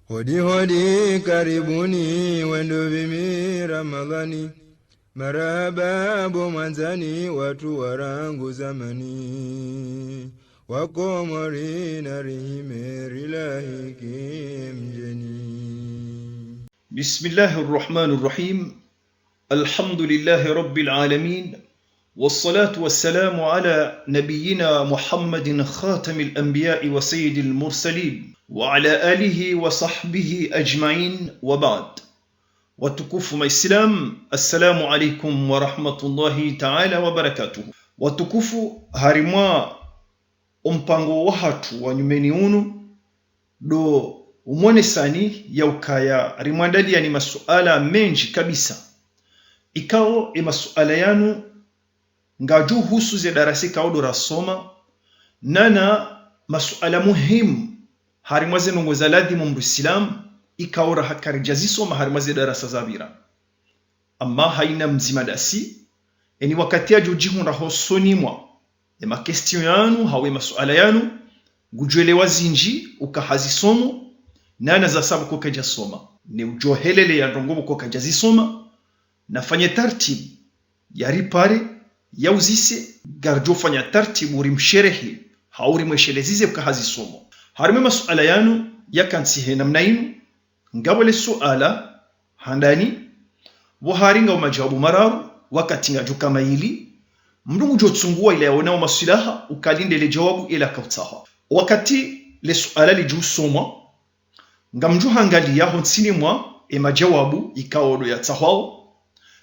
Hodi hodi karibuni wendo vimi Ramadhani, marahaba Bomwanzani watu warangu zamani, wako mori na rihimeri lahiki mjeni. Bismillahirrahmanirrahim. Alhamdulillahi rabbil alamin. Wassalatu wassalamu ala nabiyyina Muhammadin khatamil anbiya'i wa sayyidil mursalin wa ala alihi wa sahbihi ajma'in wa ba'd. Watukufu Maislam, assalamu alaikum wa rahmatullahi ta'ala wa barakatuhu. Watukufu harimwa umpango wahatu wa nyumeni unu do umone sani ya ukaya rimwandali ya ni masuala menji kabisa. Ikao masuala yanu ngaju husu ze darasi kaudo rasoma nana masuala muhimu harimwaze nongoza ladhimu mrusilam ikaora hakari jazisoma harimwaze darasa zabira amma haina mzima dasi eni wakati ya jujihu raho sonimwa ema question yanu hawe masuala yanu gujuelewa zinji ukahazisomo nana za sabu koka jasoma ni ujohelele ya ndongobo koka jazisoma nafanye tartibu ya ripare ya uzise garjo fanya tartibu rimsherehi hauri mweshelezize ukahazisomo harime masuala yanu yakansihe namna inu ngabole suala handani buharinga umajawabu mararu wakati ngajo kama hili mndungu jotsungua ile yaona masualaha ukalinde ile jawabu ila kautaha wakati le suala lijusomwa ngamju hangalia honsini mwa majawabu ikaodo ya tahao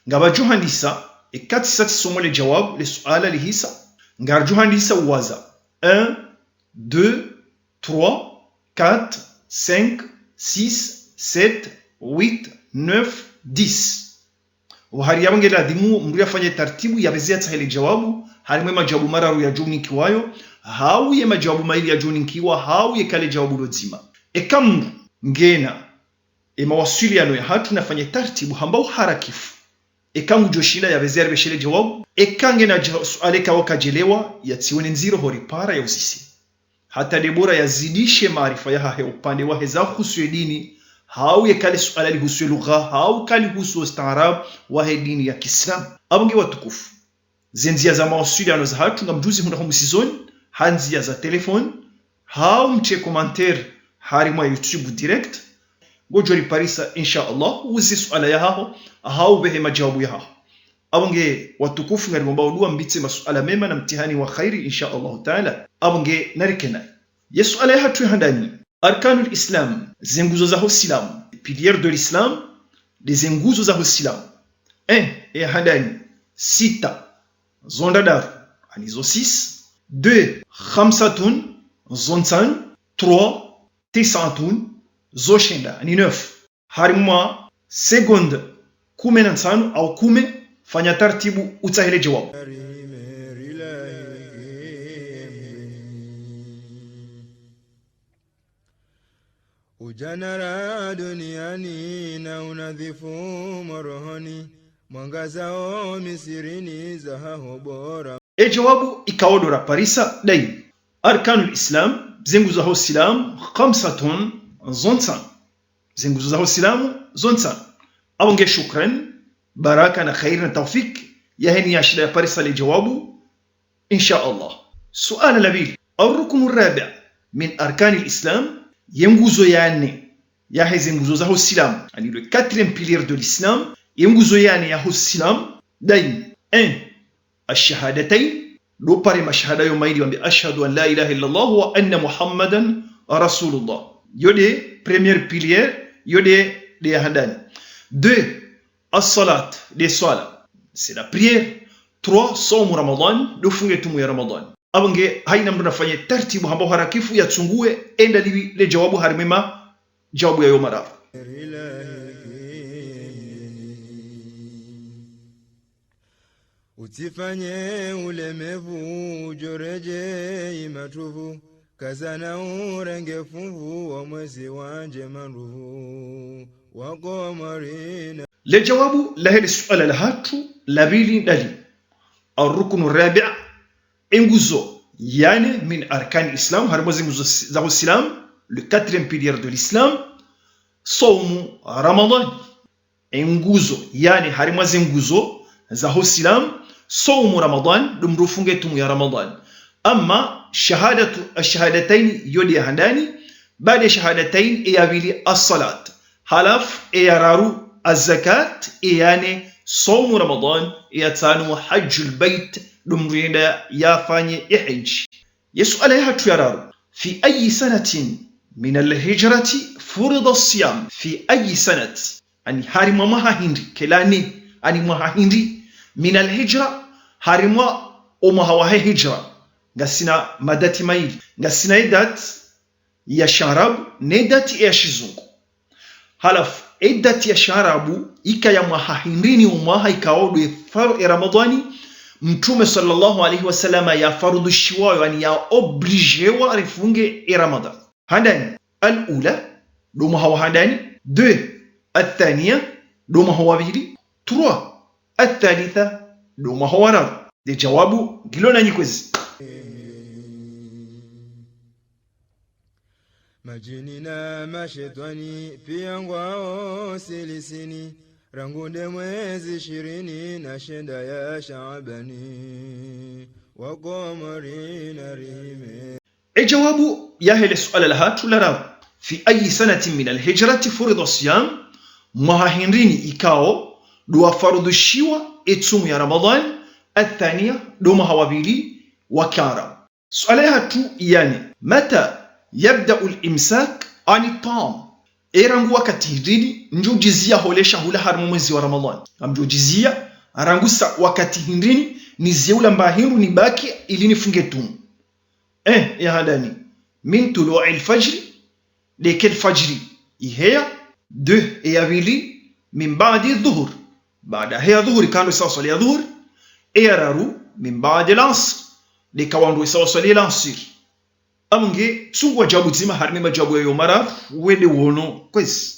ngabajo handisa ekati sati somo le jawabu le suala lihisa ngarjo handisa uwaza 1 2 3 4 5 6 7 8 9 10 wahari yabangela dimu mru yafanye tartibu yabezea tahele jawabu harimwe majawabu mararu ya juni kiwayo hau ye majawabu maili ya juni kiwa hau ye kale jawabu lozima ekamu ngena mawasiliano ya hatu nafanye tartibu hambao harakifu ekangu joshila yabezea beshele jawabu ekange na suale kawa kajelewa yatiwene nziro horipara ya uzisi hata debora yazidishe maarifa ya hahe upande wa heza husu dini hau ye kale suala li husu lugha hau kale husu ustaarab wa dini ya Kiislamu abunge watukufu zenzia za mawasiliano za hatu ngamjuzi hunda humusizoni hanzia za telefone hau mche commentaire harimwa YouTube direct gojori parisa insha Allah uzi suala ya hao behe majawabu ya hao abunge watukufu ngari mbao dua mbitse masuala mema na mtihani wa khairi insha Allah taala abunge narikena yesu ala hatu handani arkanul islam zenguzo za Islam piliers de l'islam des zenguzo za Islam handani sita zondadar anizo 6 2 khamsatun zonsan 3 tisatun zoshenda ni 9 harimwa seconde 15 au 10 fanya tartibu utahele jawabu ujanara duniani na unadhifu morohoni mwangazao misirini zahaho bora jawabu ikaodora parisa dai arkanul islam zenguzo za Islam khamsatun zonsan zenguzo za Islam zonsan abunge shukran baraka na khair na tawfik yaheni yashila ya parisa le jawabu insha Allah suala labil الركن الرابع من أركان الإسلام yenguzo yane ya heze nguzo za Islam yani le quatrième pilier de l'islam yenguzo yane ya Islam dai 1 ash-shahadatayn do pare mashahada yo maili wambi ashhadu an la ilaha illa Allah wa anna muhammadan rasulullah yode premier pilier yode de handani 2 as-salat de swala c'est la prière 3 somu ramadan do funge tumu ya ramadan abunge haina mtu nafanye tartibu ambao harakifu yatsungue enda le jawabu harimema jawabu ya yomara utifanye ulemevu ujoreje imatuvu kazana urenge funvu wa mwezi wanje maruhu wako marina le jawabu la hili suala la hatu la bili dali arrukunu rabi' nguzo yani min arkan islam harimo nguzo za Islam le quatrième pilier de l'islam saumu Ramadhan nguzo yani harimwa nguzo za Islam saumu Ramadhan dumrufunge tumu ya Ramadhan. Amma shahadatain yodi handani baada shahadatain yavili as-salat halaf yararu az-zakat yani saumu Ramadhan yatanu hajjul bait dumrinda yafanye ihaj. Yasuala yatu yararu fi ayi sanatin min al-hijrati furida as-siyam fi ayi sanat ani harimwa mahahindi kelani ani mahahindi min al-hijra harimwa umahawa hijra ngasina madati maili ngasina idat ya sharabu nedati ya shizungu halaf idati ya sharabu ika ya mahahindini umaha ikaodu ya Ramadhani mtume sallallahu alaihi wasallama ya farudhu shiwayo yani ya obligewa arifunge ya Ramadhan. Handani al-ula duma hawa handani 2 الثانية دوما هو بيلي 3 الثالثة دوما هو رابع. دي جوابو جلونا نيكوز majinina mashetani pia ngwao silisini rangunde mwezi 20 na shenda ya Shaabani wakomarina rime. jawabu ya hili suala la hatu la rabu fi ayi sanatin min alhijrati furida siyam mahahindini ikao dua farudhishiwa etumu ya Ramadhan. الثانية دوما هوابيلي وكارا. سؤال هاتو يعني متى يبدأ الإمساك عن الطعام؟ إيرانغو وكتهديني نجو جزية هوليشا هولا هرمو mwezi wa Ramadhan. Amjo jizia arangusa wakati hindini niziula mbahiru nibaki ili nifunge tumu. Ya hadani min tulu'i al-fajr leke al-fajri iheya 2 yavili min ba'di dhuhur baada heya dhuhuri kando sawa swali ya dhuhur eraru min ba'di al-asr likawandu sawa swali al-asr. Amunge sungwa jawabu zima harimi majawabu yo mara wede wono kwezi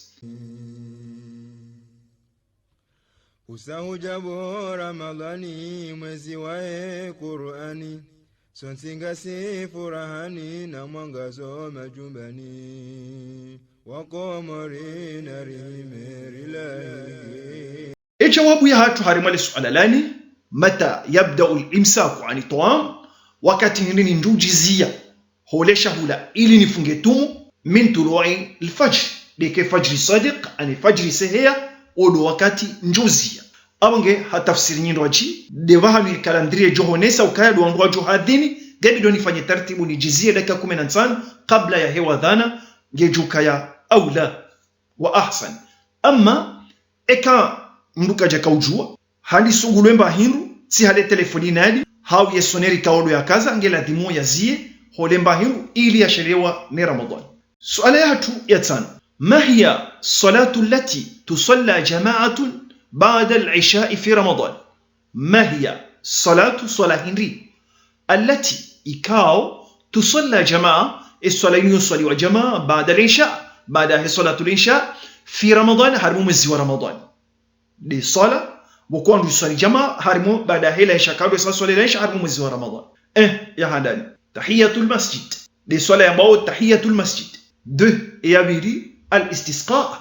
usahujabu Ramadhani mwezi wa Qur'ani sonsinga si furahani na mwangazo majumbani wakomarina rimerilahi. jawabu ya hatu harimali suala lani mata yabda al-imsaku ani ta'am wakati hindini ndujizia holesha hula ili nifunge tumu min tulu'i al-fajr deke fajri sadiq ani fajri seheya odo wakati njuzia. Abange hatafsiri nyindo wachi devaha ni kalandrie johonesa ukaya duandu wa johadini gabi doni fanye tartibu ni jizie dakika 15 kabla ya hewa dhana gejuka ya aula wa ahsan. Amma eka mruka jaka ujua hali sungulwemba hindu si hale telefoni nadi hau yesoneri kaodo ya kaza ngela dhimo ya zie holemba hindu ili ya sherewa ni Ramadhan. Suala ya hatu ya tano ما هي الصلاة التي تصلى جماعة بعد العشاء في رمضان؟ ما هي صلاة هنري التي إكاو تصلى جماعة الصلاة يصلي وجماعة بعد العشاء بعدها صلاة العشاء في رمضان هرمو مزي رمضان دي صلاة وكون يصلي جماعة هرمو بعدها العشاء كانوا يصلي العشاء هرمو مزي رمضان. يا هداني تحية المسجد دي صلاة يمو تحية المسجد 2 يابيري al-istisqa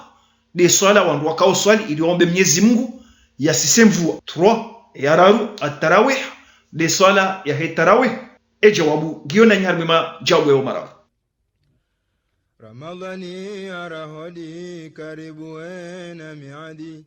de swala wandu wakao swali iliombe Mwenyezi Mungu yasise mvua. 3 yararu at-tarawih de swala ya tarawih. Jawabu giona nyarmima jawabu ya mara Ramadhani arahodi karibu na miadi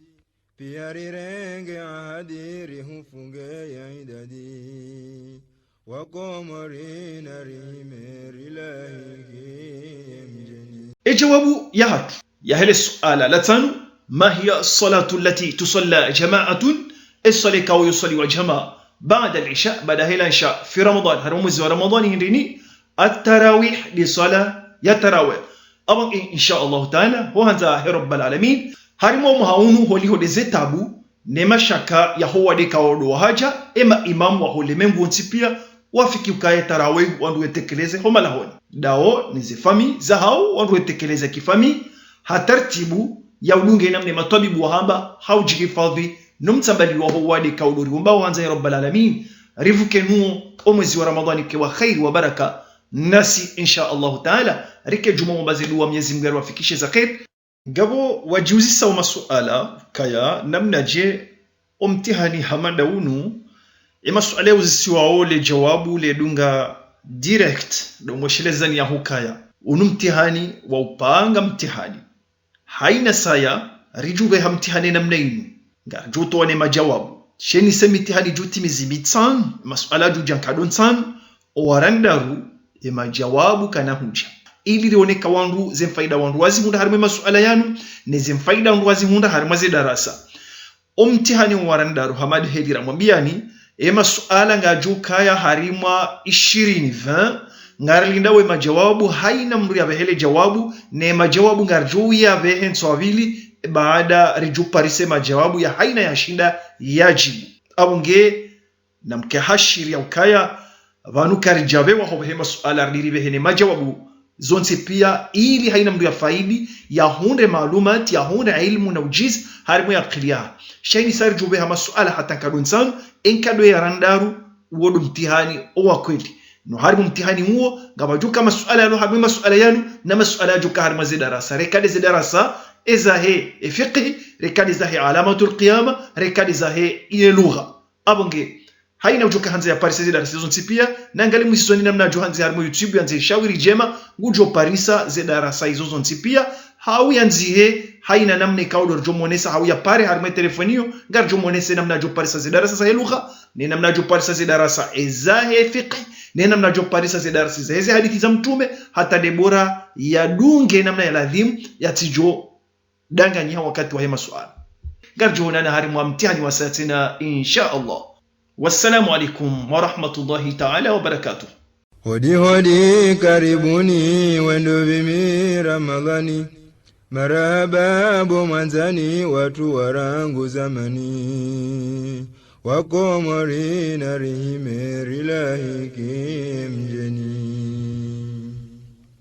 pia rirenge ahadi rihufunge ya idadi wakomarina rimerilahi. jawabu ya hatu ya hele suala la tano ma hiya salatu allati tusalla jama'atun as-sali kaw yusalli wa jama'a ba'da al-isha ba'da hela isha fi ramadan harum mwezi wa Ramadhani hindini at-tarawih li sala ya tarawih. Aba insha Allah ta'ala ho hanza rabbal alamin harimo muhaunu holi hode zetabu ne mashaka ya ho wade kawodo haja ema imam wa holemengu ntipia wafiki ukaye tarawih wandu wetekeleze homa lahoni dao ni zifami za hao wandu wetekeleze kifami hatartibu ya udunge namne matabibu wahamba haujihifadhi numtambali wa wadi kauduri mbao hanza ya rabbal alamin rivuke nuo omwezi wa Ramadhani kwa khair wa baraka nasi insha Allah taala rike juma mbazidu wa Mwenyezi Mungu awafikishe za khair Gabo wajuzisa wa masuala kaya namna je omtihani hamada unu masuala uzisiwa ole jawabu le dunga direct do mweshelezani ya hukaya unu mtihani wa upanga mtihani haina saya rijube hamtihani namna inu nga joto wane majawabu sheni se mtihani juti mizimitsan masuala jujankadon san owarandaru majawabu kana huja ili lioneka wandu zemfaida wandu wazi hunda harimo masuala yanu ne zemfaida wandu wazi hunda harimo darasa omtihani warandaru hamadi hedira mwambiani masuala ngajukaya harima 20 ngarilinda we majawabu haina mru ya behele jawabu ne majawabu ngarjuu ya behe nswavili baada rijuparise majawabu ya haina ya shinda yajibu abunge na mkehashiri ya ukaya vanu karijabe wa hobehe masuala riribehe majawabu zonse pia ili haina mdu ya faidi ya hunde maalumat ya hunde ilmu na ujiz harimu ya qilia shaini sari jube hama suala hata kadunsan enkado ya randaru uodu mtihani owa kweli no harimu mtihani huo ngabaju kama suala yanu harimu masuala yanu na masuala yajuka harimu zidarasa rekade zidarasa ezahe fiqhi rekade zahe alamatul qiyama rekade zahe ile lugha abonge haina ujoka hanze ya parisa zida darasa pia na ngali mwisoni namna johanze harimo YouTube yanze shawiri jema ngujo parisa zida darasa hizo pia hau yanzihe haina namna kaudo jomonesa hau ya pare harimo telefonio ngar jomonesa namna jo parisa zida darasa za lugha ni namna jo parisa zida darasa ezahe fiqh ni namna jo parisa zida darasa za hizi hadithi za mtume hata Debora ya dunge namna ya ladhim ya tijo danganya wakati wa hema swala ngar johonana harimo mtihani wa satina insha Allah. Wassalamu alaikum wa rahmatullahi ta'ala wa barakatuh. Hodi hodi karibuni wendo bimi Ramadhani, marahaba bomwanzani watu warangu zamani, wakomori na rihime rilahi kimjeni.